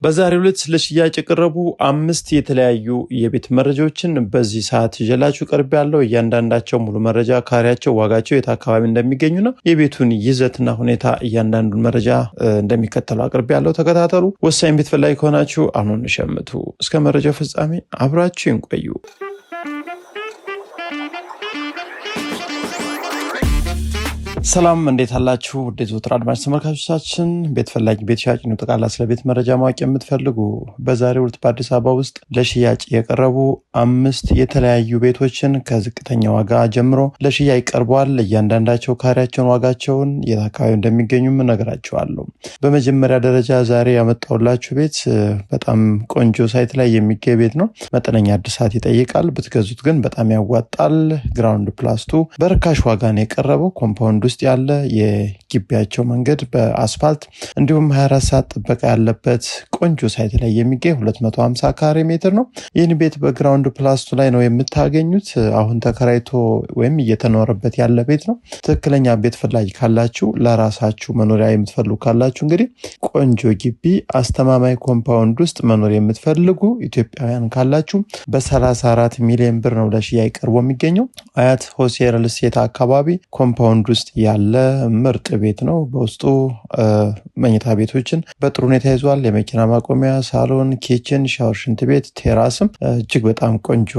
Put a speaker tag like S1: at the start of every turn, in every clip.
S1: በዛሬው ዕለት ለሽያጭ የቀረቡ 5 የተለያዩ የቤት መረጃዎችን በዚህ ሰዓት ይዤላችሁ ቀርቤያለሁ። እያንዳንዳቸው ሙሉ መረጃ፣ ካሬያቸው፣ ዋጋቸው፣ የት አካባቢ እንደሚገኙና የቤቱን ይዘትና ሁኔታ እያንዳንዱን መረጃ እንደሚከተለው አቅርቤያለሁ። ተከታተሉ። ወሳኝ ቤት ፈላጊ ከሆናችሁ አሁን ሸምቱ። እስከ መረጃው ፍጻሜ አብራችሁን ቆዩ። ሰላም እንዴት አላችሁ? ወደ ወትር አድማጭ ተመልካቾቻችን ቤት ፈላጊ ቤት ሻጭ ነው። ተቃላ ስለ ቤት መረጃ ማወቅ የምትፈልጉ በዛሬው ዕለት በአዲስ አበባ ውስጥ ለሽያጭ የቀረቡ 5 የተለያዩ ቤቶችን ከዝቅተኛ ዋጋ ጀምሮ ለሽያጭ ቀርበዋል። እያንዳንዳቸው ካሬያቸውን፣ ዋጋቸውን፣ የት አካባቢ እንደሚገኙም እነግራችኋለሁ። በመጀመሪያ ደረጃ ዛሬ ያመጣሁላችሁ ቤት በጣም ቆንጆ ሳይት ላይ የሚገኝ ቤት ነው። መጠነኛ እድሳት ይጠይቃል። ብትገዙት ግን በጣም ያዋጣል። ግራውንድ ፕላስ 2 በርካሽ ዋጋ ነው የቀረበው። ኮምፓውንድ ውስጥ ያለ የግቢያቸው መንገድ በአስፋልት እንዲሁም 24 ሰዓት ጥበቃ ያለበት ቆንጆ ሳይት ላይ የሚገኝ 250 ካሬ ሜትር ነው። ይህን ቤት በግራውንድ ፕላስ 2 ላይ ነው የምታገኙት። አሁን ተከራይቶ ወይም እየተኖረበት ያለ ቤት ነው። ትክክለኛ ቤት ፈላጊ ካላችሁ፣ ለራሳችሁ መኖሪያ የምትፈልጉ ካላችሁ እንግዲህ ቆንጆ ግቢ አስተማማኝ ኮምፓውንድ ውስጥ መኖር የምትፈልጉ ኢትዮጵያውያን ካላችሁ በ34 ሚሊዮን ብር ነው ለሽያጭ ቀርቦ የሚገኘው። አያት ሆሴ ሪል ስቴት አካባቢ ኮምፓውንድ ውስጥ ያለ ምርጥ ቤት ነው። በውስጡ መኝታ ቤቶችን በጥሩ ሁኔታ ይዟል። የመኪና ማቆሚያ፣ ሳሎን፣ ኪችን፣ ሻወር፣ ሽንት ቤት፣ ቴራስም እጅግ በጣም ቆንጆ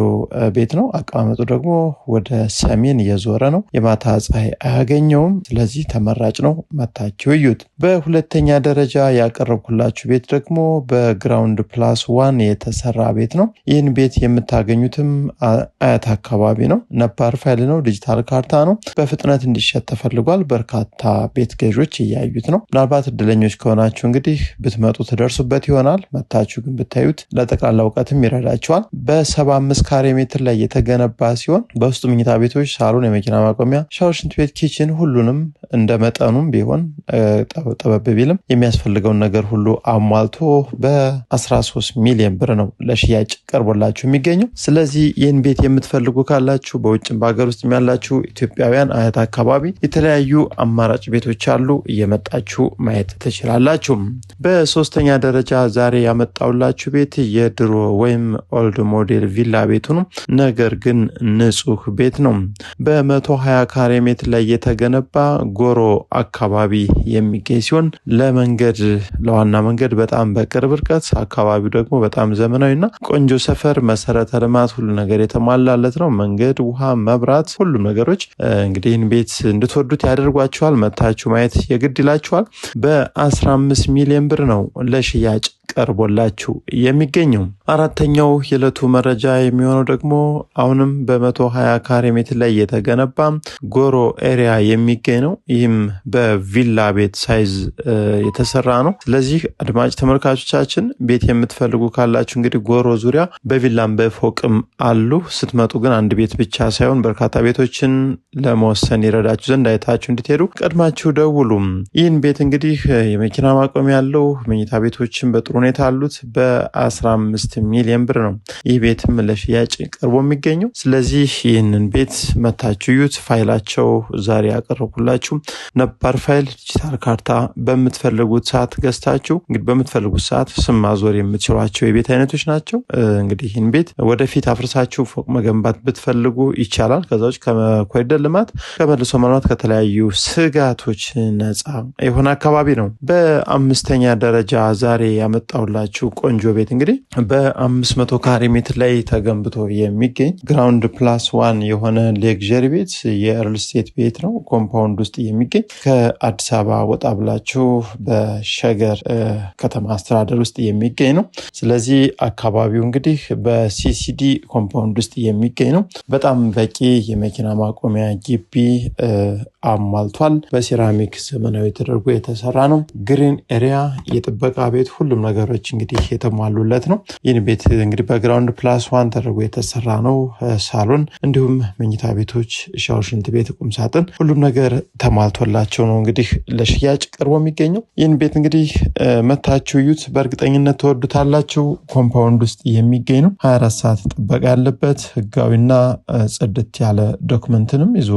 S1: ቤት ነው። አቀማመጡ ደግሞ ወደ ሰሜን እየዞረ ነው። የማታ ፀሐይ አያገኘውም። ስለዚህ ተመራጭ ነው። መታችሁ እዩት። በሁለተኛ ደረጃ ያቀረብኩላችሁ ቤት ደግሞ በግራውንድ ፕላስ 1 የተሰራ ቤት ነው። ይህን ቤት የምታገኙትም አያት አካባቢ ነው። ነባር ፋይል ነው። ዲጂታል ካርታ ነው። በፍጥነት እንዲሸጥ ተፈልጓል። በርካታ ቤት ገዦች እያዩት ነው። ምናልባት እድለኞች ከሆናችሁ እንግዲህ ብትመጡ ትደርሱበት ይሆናል። መታችሁ ግን ብታዩት ለጠቅላላ እውቀትም ይረዳችኋል። በ75 ካሬ ሜትር ላይ የተገነባ ሲሆን በውስጡ መኝታ ቤቶች፣ ሳሎን፣ የመኪና ማቆሚያ፣ ሻወር፣ ሽንት ቤት፣ ኪችን ሁሉንም እንደ መጠኑም ቢሆን ጠበብ ቢልም የሚያስፈልገውን ነገር ሁሉ አሟልቶ በ13 ሚሊዮን ብር ነው ለሽያጭ ቀርቦላችሁ የሚገኘው። ስለዚህ ይህን ቤት የምትፈልጉ ካላችሁ በውጭም በሀገር ውስጥ ያላችሁ ኢትዮጵያውያን አያት አካባቢ የተለያዩ አማራጭ ቤቶች አሉ። እየመጣችሁ ማየት ትችላላችሁ። በሶስተኛ ደረጃ ዛሬ ያመጣውላችሁ ቤት የድሮ ወይም ኦልድ ሞዴል ቪላ ቤቱ ነው። ነገር ግን ንጹህ ቤት ነው። በ120 ካሬ ሜትር ላይ የተገነባ ጎሮ አካባቢ የሚገኝ ሲሆን ለዋና መንገድ በጣም በቅርብ ርቀት፣ አካባቢው ደግሞ በጣም ዘመናዊና ቆንጆ ሰፈር፣ መሰረተ ልማት ሁሉ ነገር የተሟላለት ነው። መንገድ፣ ውሃ፣ መብራት ሁሉም ነገሮች እንግዲህ ቤት እንድትወዱት ያደርጓቸዋል። መታችሁ ማየት የግድ ይላችኋል። በ15 ሚሊዮን ብር ነው ለሽያጭ ቀርቦላችሁ የሚገኘው። አራተኛው የዕለቱ መረጃ የሚሆነው ደግሞ አሁንም በ120 ካሬ ሜትር ላይ የተገነባ ጎሮ ኤሪያ የሚገኝ ነው። ይህም በቪላ ቤት ሳይዝ የተሰራ ነው። ስለዚህ አድማጭ ተመልካቾቻችን ቤት የምትፈልጉ ካላችሁ እንግዲህ ጎሮ ዙሪያ በቪላም በፎቅም አሉ። ስትመጡ ግን አንድ ቤት ብቻ ሳይሆን በርካታ ቤቶችን ለመወሰን ይረዳችሁ ዘንድ አይታችሁ እንድትሄዱ ቀድማችሁ ደውሉም። ይህን ቤት እንግዲህ የመኪና ማቆሚያ ያለው መኝታ ቤቶችን በጥሩ ሁኔታ አሉት። በ15 ሚሊዮን ብር ነው ይህ ቤትም ለሽያጭ ቀርቦ የሚገኘው። ስለዚህ ይህንን ቤት መታችሁ ዩት። ፋይላቸው ዛሬ ያቀረብኩላችሁ ነባር ፋይል፣ ዲጂታል ካርታ በምትፈልጉት ሰዓት ገዝታችሁ እንግዲህ በምትፈልጉት ሰዓት ስም ማዞር የምትችሏቸው የቤት አይነቶች ናቸው። እንግዲህ ይህን ቤት ወደፊት አፍርሳችሁ ፎቅ መገንባት ብትፈልጉ ይቻላል። ከዛ ውጭ ከኮሪደር ልማት፣ ከመልሶ ማልማት፣ ከተለያዩ ስጋቶች ነፃ የሆነ አካባቢ ነው። በአምስተኛ ደረጃ ዛሬ ያመጣሁላችሁ ቆንጆ ቤት እንግዲህ በ500 ካሬ ሜትር ላይ ተገንብቶ የሚገኝ ግራውንድ ፕላስ 1 የሆነ ሌክዠሪ ቤት የሪል ስቴት ቤት ነው። ኮምፓውንድ ውስጥ የሚገኝ ከአዲስ አበባ ወጣ ብላችሁ በሸገር ከተማ አስተዳደር ውስጥ የሚገኝ ነው። ስለዚህ አካባቢው እንግዲህ በሲሲዲ ኮምፓውንድ ውስጥ የሚገኝ ነው። በጣም በቂ የመኪና ማቆሚያ ግቢ አሟልቷል። በሴራሚክ ዘመናዊ ተደርጎ የተሰራ ነው። ግሪን ኤሪያ፣ የጥበቃ ቤት ሁሉም ነገሮች እንግዲህ የተሟሉለት ነው። ይህን ቤት እንግዲህ በግራውንድ ፕላስ 1 ተደርጎ የተሰራ ነው። ሳሎን እንዲሁም መኝታ ቤቶች፣ ሻወር፣ ሽንት ቤት፣ ቁም ሳጥን ሁሉም ነገር ተሟልቶላቸው ነው እንግዲህ ለሽያጭ ቀርቦ የሚገኘው። ይህን ቤት እንግዲህ መታችሁ እዩት፣ በእርግጠኝነት ተወዱታላችሁ። ኮምፓውንድ ውስጥ የሚገኝ ነው። 24 ሰዓት ጥበቃ ያለበት ህጋዊና ጽድት ያለ ዶክመንትንም ይዞ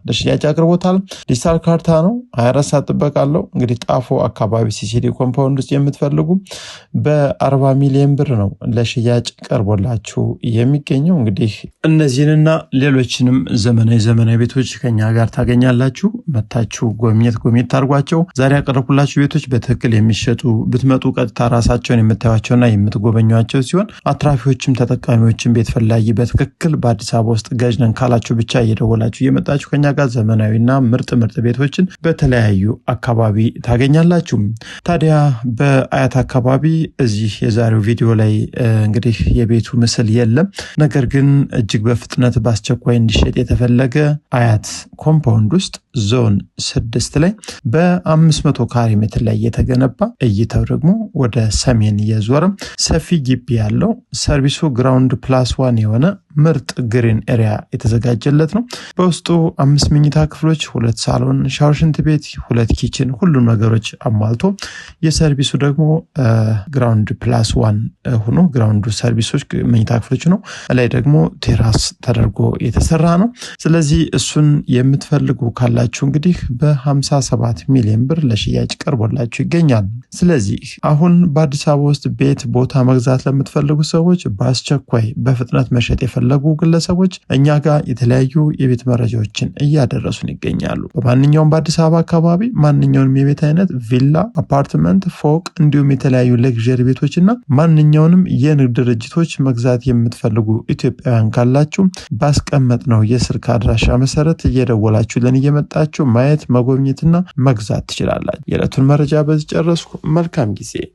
S1: ለሽያጭ አቅርቦታል። ዲጂታል ካርታ ነው። 24 ሰዓት ጥበቃ አለው። እንግዲህ ጣፎ አካባቢ ሲሲዲ ኮምፓውንድ ውስጥ የምትፈልጉ በ40 ሚሊዮን ብር ነው ለሽያጭ ቀርቦላችሁ የሚገኘው። እንግዲህ እነዚህንና ሌሎችንም ዘመናዊ ቤቶች ከኛ ጋር ታገኛላችሁ። መታችሁ ጎብኘት ታርጓቸው። ዛሬ ያቀረብኩላችሁ ቤቶች በትክክል የሚሸጡ ብትመጡ ቀጥታ ራሳቸውን የምታዩቸውና የምትጎበኟቸው ሲሆን አትራፊዎችም ተጠቃሚዎችም ቤት ፈላጊ በትክክል በአዲስ አበባ ውስጥ ገዥ ነን ካላችሁ ብቻ እየደወላችሁ እየመጣችሁ ከኛ ጋር ዘመናዊና ምርጥ ቤቶችን በተለያዩ አካባቢ ታገኛላችሁ። ታዲያ በአያት አካባቢ እዚህ የዛሬው ቪዲዮ ላይ እንግዲህ የቤቱ ምስል የለም። ነገር ግን እጅግ በፍጥነት በአስቸኳይ እንዲሸጥ የተፈለገ አያት ኮምፓውንድ ውስጥ ዞን 6 ላይ በ500 ካሬ ሜትር ላይ የተገነባ እይታው ደግሞ ወደ ሰሜን የዞረ ሰፊ ግቢ ያለው ሰርቪሱ ግራውንድ ፕላስ 1 የሆነ ምርጥ ግሪን ኤሪያ የተዘጋጀለት ነው። በውስጡ 5 መኝታ ክፍሎች፣ 2 ሳሎን፣ ሻወር፣ ሽንት ቤት፣ 2 ኪችን ሁሉም ነገሮች አሟልቶ የሰርቪሱ ደግሞ ግራውንድ ፕላስ 1 ሆኖ ግራውንዱ ሰርቪሶች መኝታ ክፍሎች ነው። ላይ ደግሞ ቴራስ ተደርጎ የተሰራ ነው። ስለዚህ እሱን የምትፈልጉ ካላችሁ እንግዲህ በ57 ሚሊዮን ብር ለሽያጭ ቀርቦላችሁ ይገኛል። ስለዚህ አሁን በአዲስ አበባ ውስጥ ቤት ቦታ መግዛት ለምትፈልጉ ሰዎች በአስቸኳይ በፍጥነት መሸጥ የፈለጉ ግለሰቦች እኛ ጋር የተለያዩ የቤት መረጃዎችን እያደረሱን ይገኛሉ። በማንኛውም በአዲስ አበባ አካባቢ ማንኛውንም የቤት አይነት ቪላ፣ አፓርትመንት፣ ፎቅ እንዲሁም የተለያዩ ለግዠሪ ቤቶችና ማንኛውንም የንግድ ድርጅቶች መግዛት የምትፈልጉ ኢትዮጵያውያን ካላችሁ ባስቀመጥነው የስልክ አድራሻ መሰረት እየደወላችሁ ለን እየመጣችሁ ማየት መጎብኘትና መግዛት ትችላላችሁ። የዕለቱን መረጃ በዚህ ጨረስኩ። መልካም ጊዜ